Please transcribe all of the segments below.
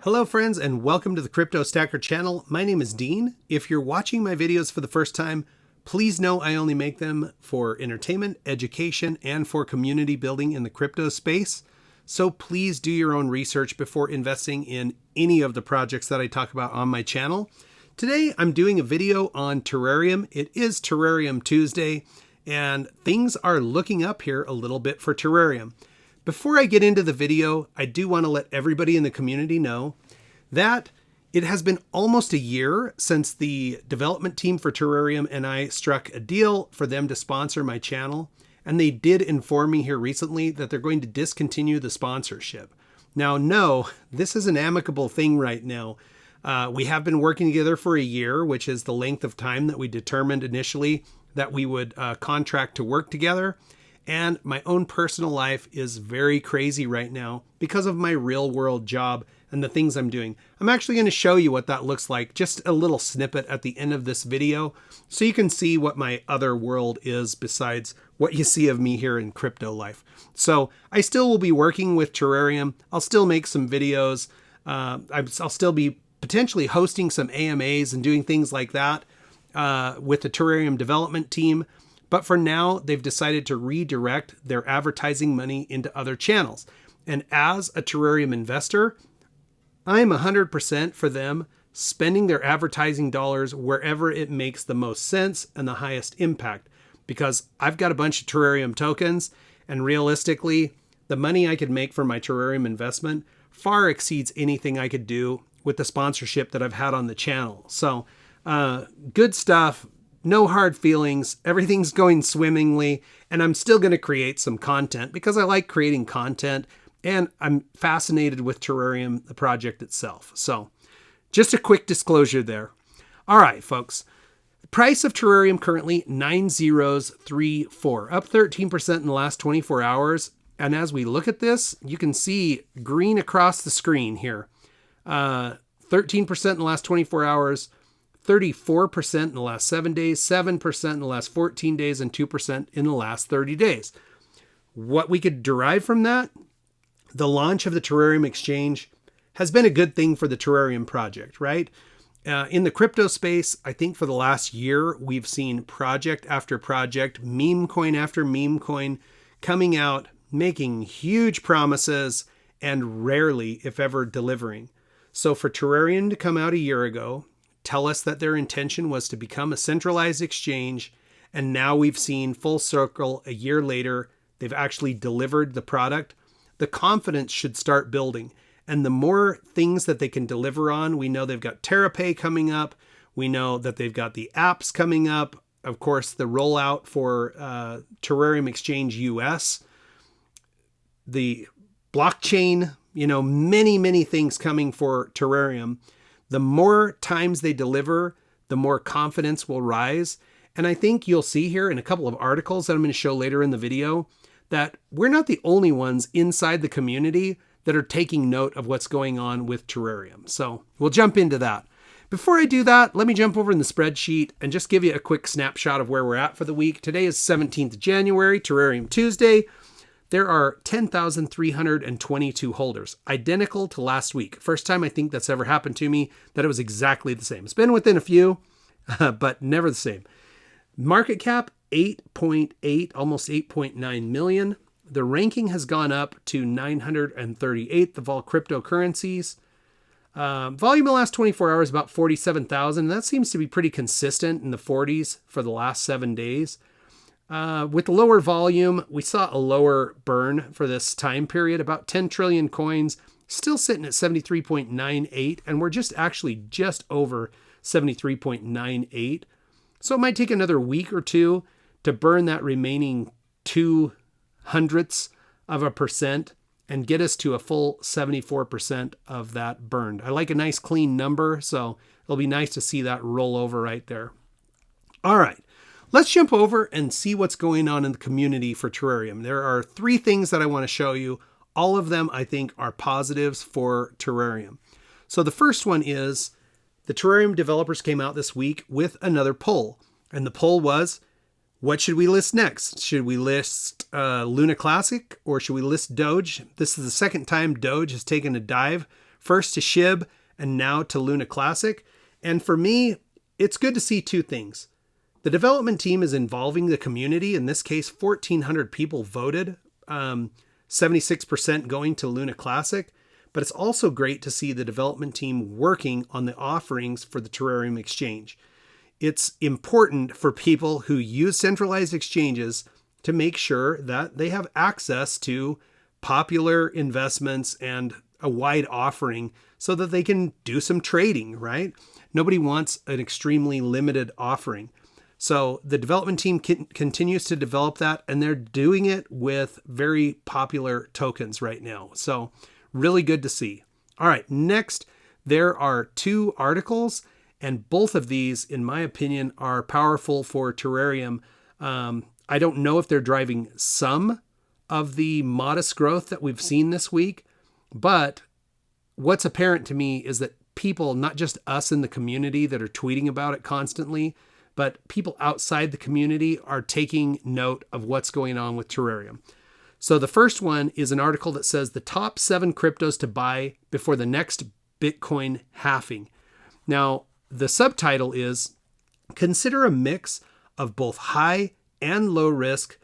Hello friends and welcome to the Crypto Stacker channel. My name is Dean. If you're watching my videos for the first time, please know I only make them for entertainment, education, and for community building in the crypto space. So please do your own research before investing in any of the projects that I talk about on my channel. Today I'm doing a video on Terarium. It is Terarium Tuesday and things are looking up here a little bit for Terarium. Before I get into the video, I do want to let everybody in the community know that it has been almost a year since the development team for Terarium and I struck a deal for them to sponsor my channel. And they did inform me here recently that they're going to discontinue the sponsorship. Now, no, this is an amicable thing right now. We have been working together for a year, which is the length of time that we determined initially that we would contract to work together. And my own personal life is very crazy right now because of my real world job and the things I'm doing. I'm actually going to show you what that looks like, just a little snippet at the end of this video, so you can see what my other world is besides what you see of me here in crypto life. So I still will be working with Terarium. I'll still make some videos. I'll still be potentially hosting some AMAs and doing things like that with the Terarium development team. But for now, they've decided to redirect their advertising money into other channels. And as a Terarium investor, I'm 100% for them spending their advertising dollars wherever it makes the most sense and the highest impact. Because I've got a bunch of Terarium tokens, and realistically, the money I could make from my Terarium investment far exceeds anything I could do with the sponsorship that I've had on the channel. So, good stuff. No hard feelings, everything's going swimmingly, and I'm still going to create some content because I like creating content and I'm fascinated with Terarium, the project itself. So just a quick disclosure there. All right, folks. The price of Terarium currently 9034, up 13% in the last 24 hours. And as we look at this, you can see green across the screen here. 13% in the last 24 hours. 34% in the last 7 days, 7% in the last 14 days, and 2% in the last 30 days. What we could derive from that, the launch of the Terarium exchange has been a good thing for the Terarium project, right? In the crypto space, I think for the last year, we've seen project after project, meme coin after meme coin coming out, making huge promises and rarely, if ever, delivering. So for Terarium to come out a year ago, tell us that their intention was to become a centralized exchange, and now we've seen full circle a year later, they've actually delivered the product. The confidence should start building, and the more things that they can deliver on, we know they've got terapay coming up, we know that they've got the apps coming up, of course the rollout for Terarium Exchange US, the blockchain, many things coming for Terarium. The more times they deliver, the more confidence will rise. And I think you'll see here in a couple of articles that I'm going to show later in the video that we're not the only ones inside the community that are taking note of what's going on with Terarium. So we'll jump into that. Before I do that, let me jump over in the spreadsheet and just give you a quick snapshot of where we're at for the week. Today is 17th January, Terarium Tuesday. There are 10,322 holders, identical to last week. First time I think that's ever happened to me, that it was exactly the same. It's been within a few, but never the same. Market cap, 8.8, almost 8.9 million. The ranking has gone up to 938th of all cryptocurrencies. Volume in the last 24 hours, about 47,000. That seems to be pretty consistent in the 40s for the last 7 days. With lower volume, we saw a lower burn for this time period, about 10 trillion coins, still sitting at 73.98, and we're just over 73.98. So it might take another week or two to burn that remaining 0.02% and get us to a full 74% of that burned. I like a nice clean number, so it'll be nice to see that roll over right there. All right. Let's jump over and see what's going on in the community for Terarium. There are 3 things that I want to show you. All of them, I think, are positives for Terarium. So the first one is the Terarium developers came out this week with another poll. And the poll was, what should we list next? Should we list Luna Classic or should we list Doge? This is the second time Doge has taken a dive first to SHIB and now to Luna Classic. And for me, it's good to see two things. The development team is involving the community. In this case, 1,400 people voted, 76% going to Luna Classic. But it's also great to see the development team working on the offerings for the Terarium exchange. It's important for people who use centralized exchanges to make sure that they have access to popular investments and a wide offering so that they can do some trading, right? Nobody wants an extremely limited offering. So the development team continues to develop that, and they're doing it with very popular tokens right now. So really good to see. All right, next, there are two articles, and both of these, in my opinion, are powerful for Terarium. I don't know if they're driving some of the modest growth that we've seen this week, but what's apparent to me is that people, not just us in the community that are tweeting about it constantly, but people outside the community are taking note of what's going on with Terarium. So the first one is an article that says the top 7 cryptos to buy before the next Bitcoin halving. Now, the subtitle is consider a mix of both high and low risk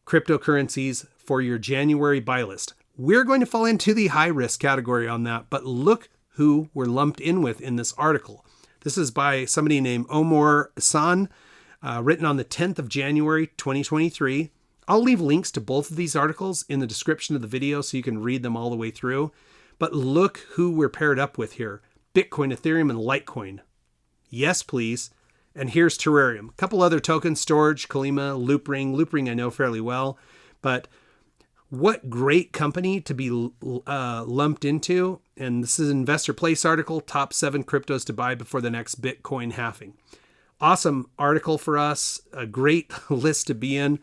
cryptocurrencies for your January buy list. We're going to fall into the high risk category on that, but look who we're lumped in with in this article. This is by somebody named Omar San, written on the 10th of January, 2023. I'll leave links to both of these articles in the description of the video so you can read them all the way through. But look who we're paired up with here. Bitcoin, Ethereum, and Litecoin. Yes, please. And here's Terarium. A couple other tokens, Storage, Kalima, Loopring. Loopring I know fairly well. But what great company to be lumped into. And this is an Investor Place article, top 7 cryptos to buy before the next Bitcoin halving. Awesome article for us. A great list to be in.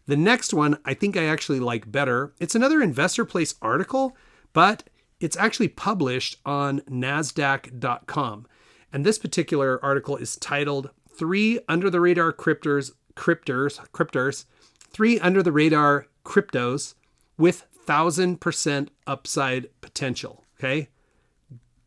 The next one, I think I actually like better. It's another Investor Place article, but it's actually published on NASDAQ.com. And this particular article is titled 3 Under the Radar Cryptors, 3 Under the Radar Cryptos with 1,000% upside potential. Okay.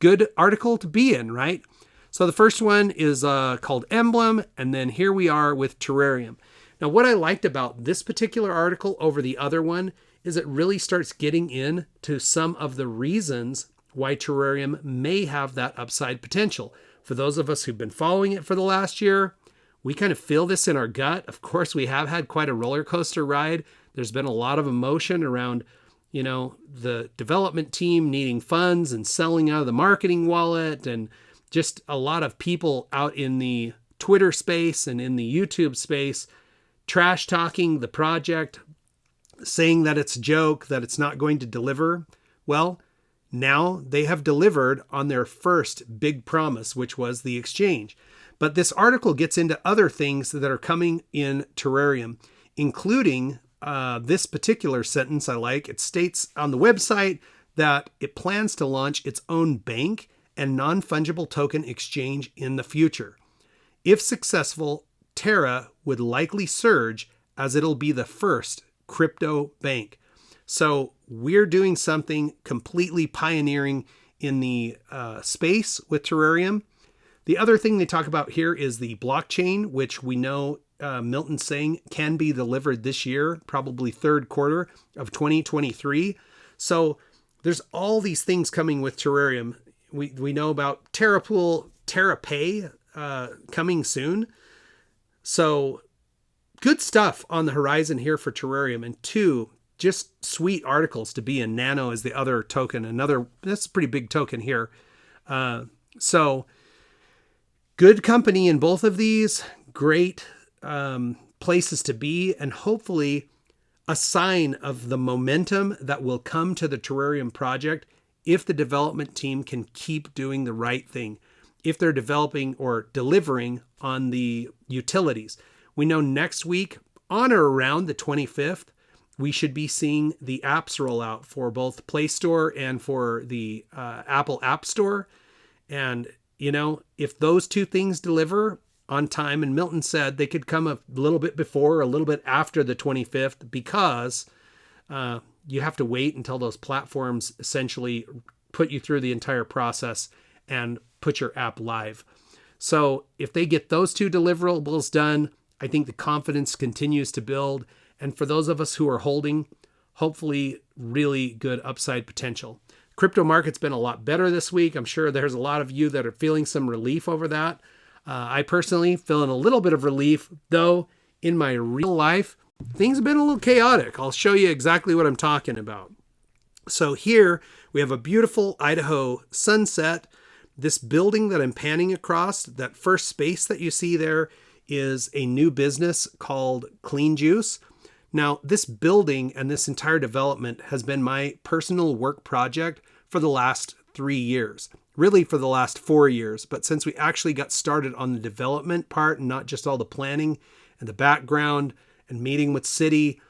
Good article to be in, right? So the first one is called Emblem. And then here we are with Terarium. Now, what I liked about this particular article over the other one is it really starts getting into some of the reasons why Terarium may have that upside potential. For those of us who've been following it for the last year, we kind of feel this in our gut. Of course, we have had quite a roller coaster ride. There's been a lot of emotion around, the development team needing funds and selling out of the marketing wallet, and just a lot of people out in the Twitter space and in the YouTube space trash talking the project, saying that it's a joke, that it's not going to deliver. Well, now they have delivered on their first big promise, which was the exchange. But this article gets into other things that are coming in Terarium, including this particular sentence I like. It states on the website that it plans to launch its own bank and non-fungible token exchange in the future. If successful, Terra would likely surge as it'll be the first crypto bank. So we're doing something completely pioneering in the space with Terarium. The other thing they talk about here is the blockchain, which we know Milton's saying can be delivered this year, probably third quarter of 2023. So there's all these things coming with Terarium. We know about Terrapool, Terapay coming soon. So good stuff on the horizon here for Terarium, and 2 just sweet articles to be in. Nano is the other token. That's a pretty big token here. So good company in both of these, great places to be, and hopefully a sign of the momentum that will come to the Terarium project if the development team can keep doing the right thing, if they're developing or delivering on the utilities. We know next week, on or around the 25th, we should be seeing the apps roll out for both Play Store and for the Apple App Store. And, if those 2 things deliver on time, and Milton said they could come a little bit before or a little bit after the 25th, because you have to wait until those platforms essentially put you through the entire process and put your app live. So if they get those two deliverables done, I think the confidence continues to build. And for those of us who are holding, hopefully really good upside potential. Crypto market's been a lot better this week. I'm sure there's a lot of you that are feeling some relief over that. I personally feeling a little bit of relief, though in my real life, things have been a little chaotic. I'll show you exactly what I'm talking about. So here we have a beautiful Idaho sunset. This building that I'm panning across, that first space that you see there, is a new business called Clean Juice. Now, this building and this entire development has been my personal work project for the last 3 years, really for the last 4 years. But since we actually got started on the development part and not just all the planning and the background and meeting with city,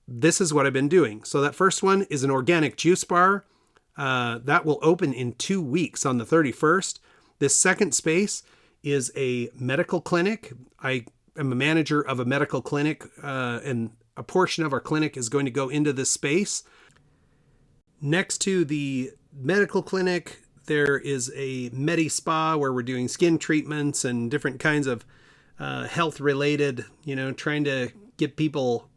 this is what I've been doing. So that first one is an organic juice bar. That will open in 2 weeks on the 31st. This second space is a medical clinic. I am a manager of a medical clinic, and a portion of our clinic is going to go into this space. Next to the medical clinic, there is a Medi Spa where we're doing skin treatments and different kinds of health related, trying to get people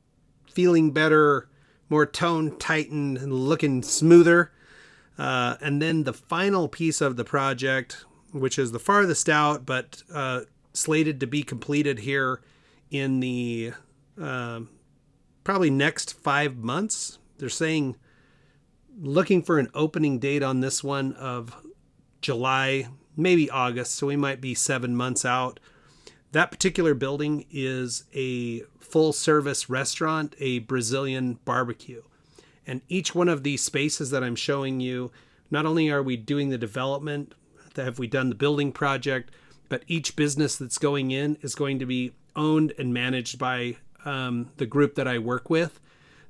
feeling better, more toned, tightened, and looking smoother. And then the final piece of the project, which is the farthest out, but slated to be completed here in the probably next 5 months. They're saying, looking for an opening date on this one of July, maybe August, so we might be 7 months out. That particular building is a full service restaurant, a Brazilian barbecue. And each one of these spaces that I'm showing you, not only are we doing the development, have we done the building project, but each business that's going in is going to be owned and managed by the group that I work with.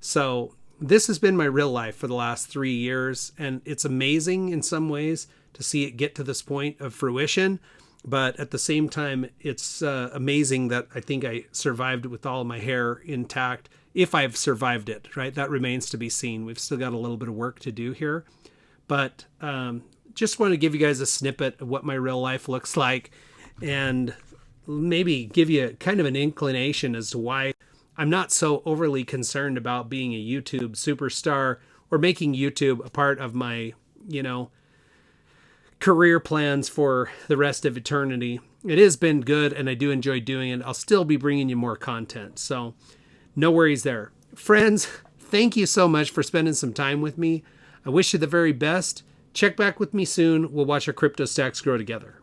So this has been my real life for the last 3 years, and it's amazing in some ways to see it get to this point of fruition. But at the same time, it's amazing that I think I survived with all of my hair intact. If I've survived it, right? That remains to be seen. We've still got a little bit of work to do here. But just want to give you guys a snippet of what my real life looks like and maybe give you kind of an inclination as to why I'm not so overly concerned about being a YouTube superstar or making YouTube a part of my, career plans for the rest of eternity. It has been good and I do enjoy doing it. I'll still be bringing you more content. So no worries there. Friends, thank you so much for spending some time with me. I wish you the very best. Check back with me soon. We'll watch our crypto stacks grow together.